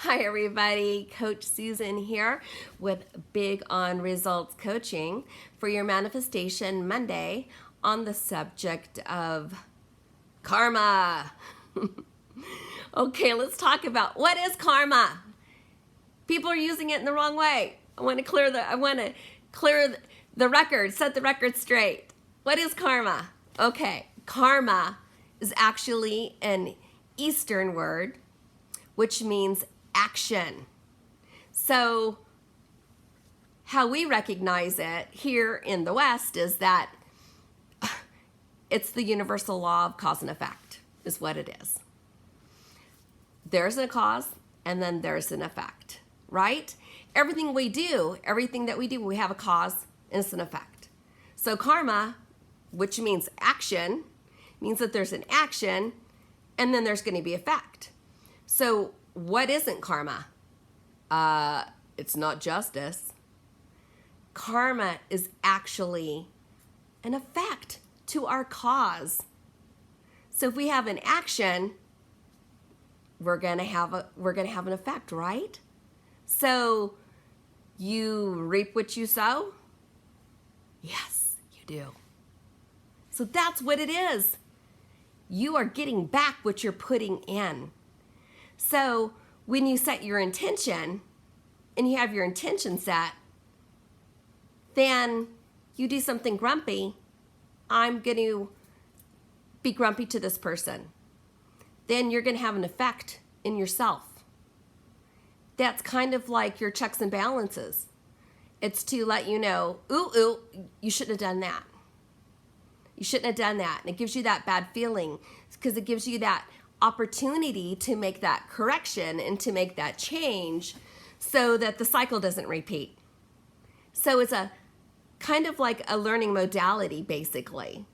Hi everybody, Coach Susan here with Big on Results Coaching for your Manifestation Monday on the subject of karma. Okay, let's talk about what is karma. People are using it in the wrong way. I want to clear the record, set the record straight. What is karma? Okay, karma is actually an Eastern word which means action. So how we recognize it here in the West is that it's the universal law of cause and effect is what it is. There's a cause and then there's an effect, right? Everything that we do, we have a cause and it's an effect. So karma, which means action, means that there's an action and then there's going to be effect. So what isn't karma? It's not justice. Karma is actually an effect to our cause. So if we have an action, we're gonna have an effect, right? So you reap what you sow? Yes, you do. So that's what it is. You are getting back what you're putting in. So when you set your intention and you have your intention set, then you do something grumpy. I'm going to be grumpy to this person. Then you're going to have an effect in yourself. That's kind of like your checks and balances. It's to let you know, ooh, you shouldn't have done that. You shouldn't have done that. And it gives you that bad feeling because it gives you that opportunity to make that correction and to make that change so that the cycle doesn't repeat. So it's a kind of like a learning modality, basically.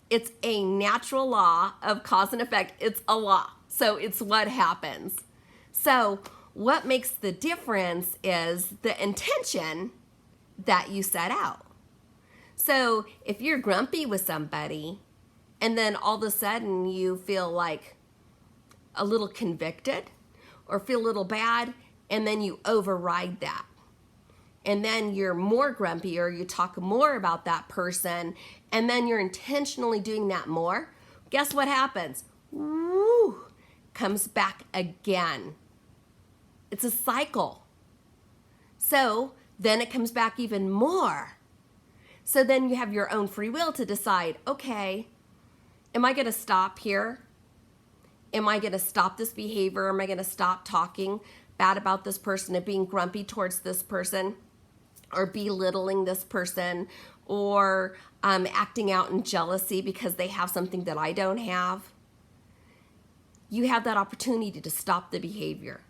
It's a natural law of cause and effect. It's a law. So it's what happens. So what makes the difference is the intention that you set out. So if you're grumpy with somebody and then all of a sudden you feel like a little convicted or feel a little bad and then you override that and then you're more grumpy or you talk more about that person and then you're intentionally doing that more, guess what happens? Woo! Comes back again. It's a cycle. So then it comes back even more. So then you have your own free will to decide, okay, am I going to stop here? Am I going to stop this behavior? Am I going to stop talking bad about this person and being grumpy towards this person or belittling this person or acting out in jealousy because they have something that I don't have? You have that opportunity to stop the behavior.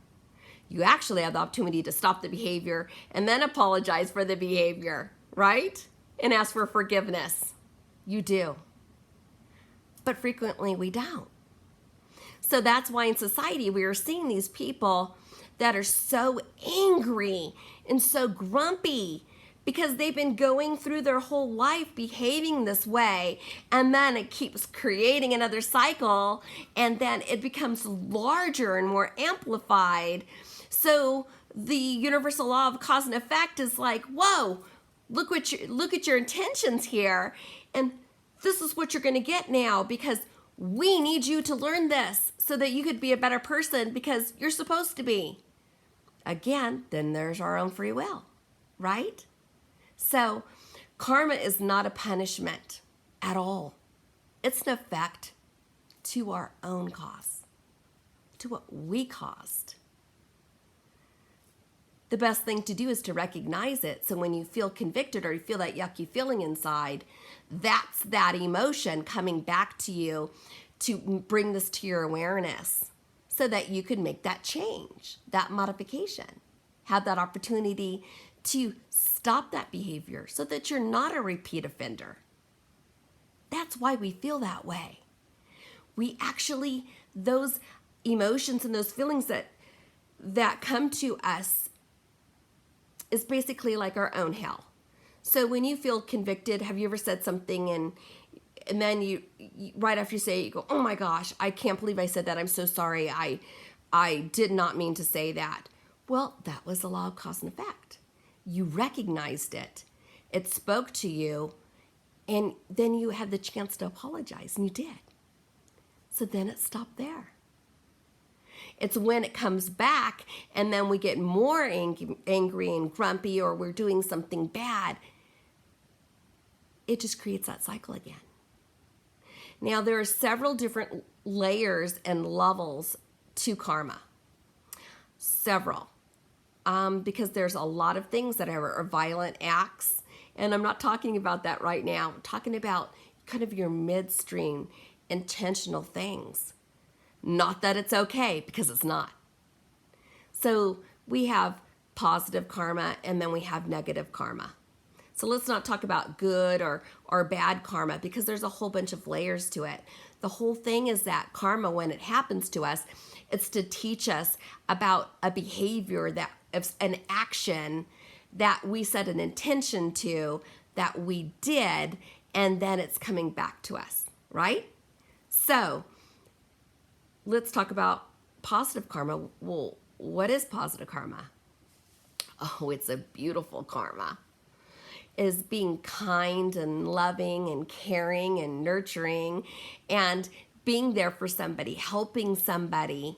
You actually have the opportunity to stop the behavior and then apologize for the behavior, right? And ask for forgiveness. You do. But frequently we don't. So that's why in society we are seeing these people that are so angry and so grumpy because they've been going through their whole life behaving this way, and then it keeps creating another cycle, and then it becomes larger and more amplified. So the universal law of cause and effect is like, whoa, look at your intentions here, and this is what you're going to get now because we need you to learn this so that you could be a better person because you're supposed to be. Again, then there's our own free will, right? So karma is not a punishment at all. It's an effect to our own cause, to what we caused. The best thing to do is to recognize it. So when you feel convicted or you feel that yucky feeling inside, that's that emotion coming back to you to bring this to your awareness so that you can make that change, that modification, have that opportunity to stop that behavior so that you're not a repeat offender. That's why we feel that way. We actually, those emotions and those feelings that come to us is basically like our own hell. So when you feel convicted, have you ever said something and then you right after you say it, you go, oh my gosh, I can't believe I said that. I'm so sorry. I did not mean to say that. Well, that was the law of cause and effect. You recognized it. It spoke to you, and then you had the chance to apologize, and you did. So then it stopped there. It's when it comes back, and then we get more angry and grumpy, or we're doing something bad. It just creates that cycle again. Now, there are several different layers and levels to karma. Several. Because there's a lot of things that are violent acts, and I'm not talking about that right now. I'm talking about kind of your midstream intentional things. Not that it's okay, because it's not. So we have positive karma, and then we have negative karma. So let's not talk about good or bad karma, because there's a whole bunch of layers to it. The whole thing is that karma, when it happens to us, it's to teach us about a behavior, that an action that we set an intention to, that we did, and then it's coming back to us, right? So let's talk about positive karma. Well, what is positive karma? Oh, it's a beautiful karma. It is being kind and loving and caring and nurturing and being there for somebody, helping somebody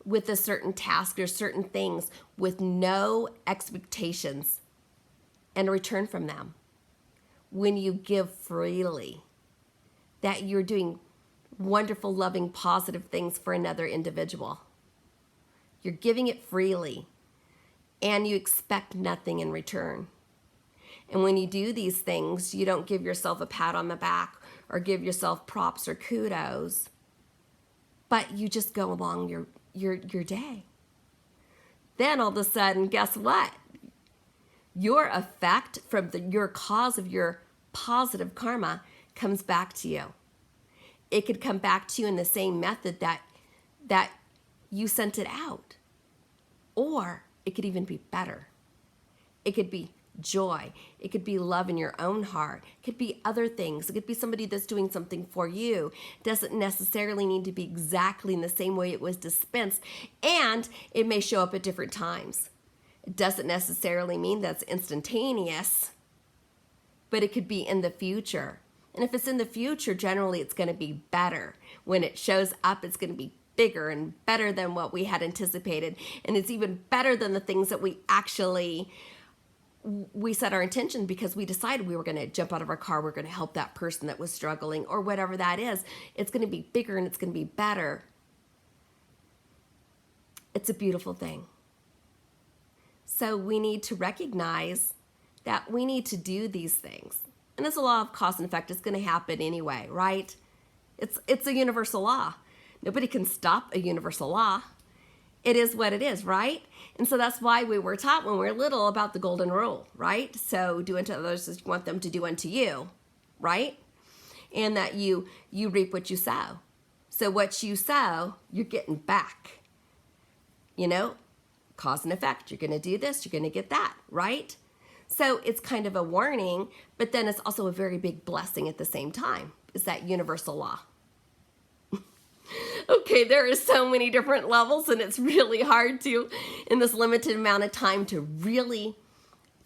with a certain task or certain things with no expectations and return from them. When you give freely, that you're doing wonderful, loving, positive things for another individual. You're giving it freely, and you expect nothing in return. And when you do these things, you don't give yourself a pat on the back or give yourself props or kudos, but you just go along your day. Then all of a sudden, guess what? Your effect from your cause of your positive karma comes back to you. It could come back to you in the same method that you sent it out. Or it could even be better. It could be joy. It could be love in your own heart. It could be other things. It could be somebody that's doing something for you. It doesn't necessarily need to be exactly in the same way it was dispensed. And it may show up at different times. It doesn't necessarily mean that's instantaneous, but it could be in the future. And if it's in the future, generally it's going to be better. When it shows up, it's going to be bigger and better than what we had anticipated. And it's even better than the things that we set our intention, because we decided we were going to jump out of our car, we're going to help that person that was struggling, or whatever that is. It's going to be bigger and it's going to be better. It's a beautiful thing. So we need to recognize that we need to do these things. And it's a law of cause and effect. It's going to happen anyway, right? It's a universal law. Nobody can stop a universal law. It is what it is, right? And so that's why we were taught when we were little about the golden rule, right? So do unto others as you want them to do unto you, right? And that you reap what you sow. So what you sow, you're getting back. Cause and effect. You're going to do this, you're going to get that, right? So it's kind of a warning, but then it's also a very big blessing at the same time. It's that universal law. Okay, there are so many different levels, and it's really hard to, in this limited amount of time, to really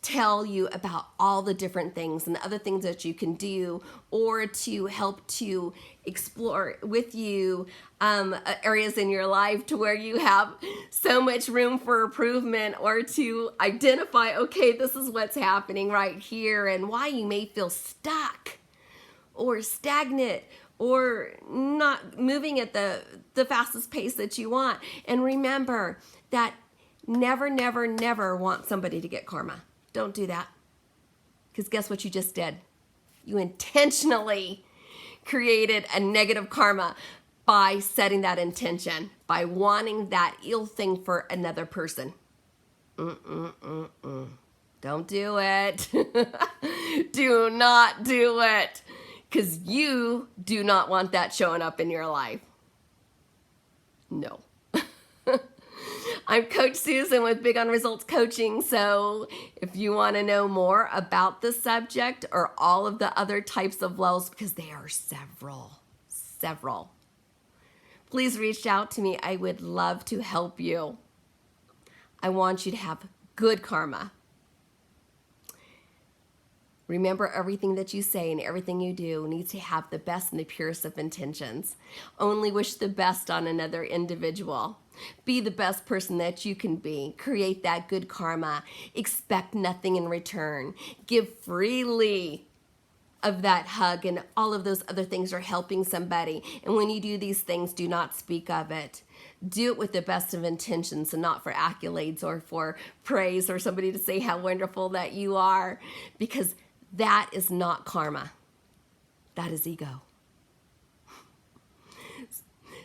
tell you about all the different things and the other things that you can do, or to help to explore with you areas in your life to where you have so much room for improvement, or to identify, okay, this is what's happening right here, and why you may feel stuck or stagnant or not moving at the fastest pace that you want. And remember that never, never, never want somebody to get karma. Don't do that. Because guess what you just did? You intentionally created a negative karma by setting that intention, by wanting that ill thing for another person. Don't do it. Do not do it. Because you do not want that showing up in your life. No. I'm Coach Susan with Big on Results Coaching. So if you want to know more about the subject or all of the other types of levels, because there are several, please reach out to me. I would love to help you. I want you to have good karma. Remember, everything that you say and everything you do needs to have the best and the purest of intentions. Only wish the best on another individual. Be the best person that you can be. Create that good karma. Expect nothing in return. Give freely of that hug, and all of those other things are helping somebody. And when you do these things, do not speak of it. Do it with the best of intentions and not for accolades or for praise or somebody to say how wonderful that you are, because that is not karma. That is ego.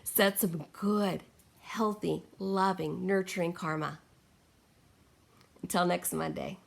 Set some good, healthy, loving, nurturing karma. Until next Monday.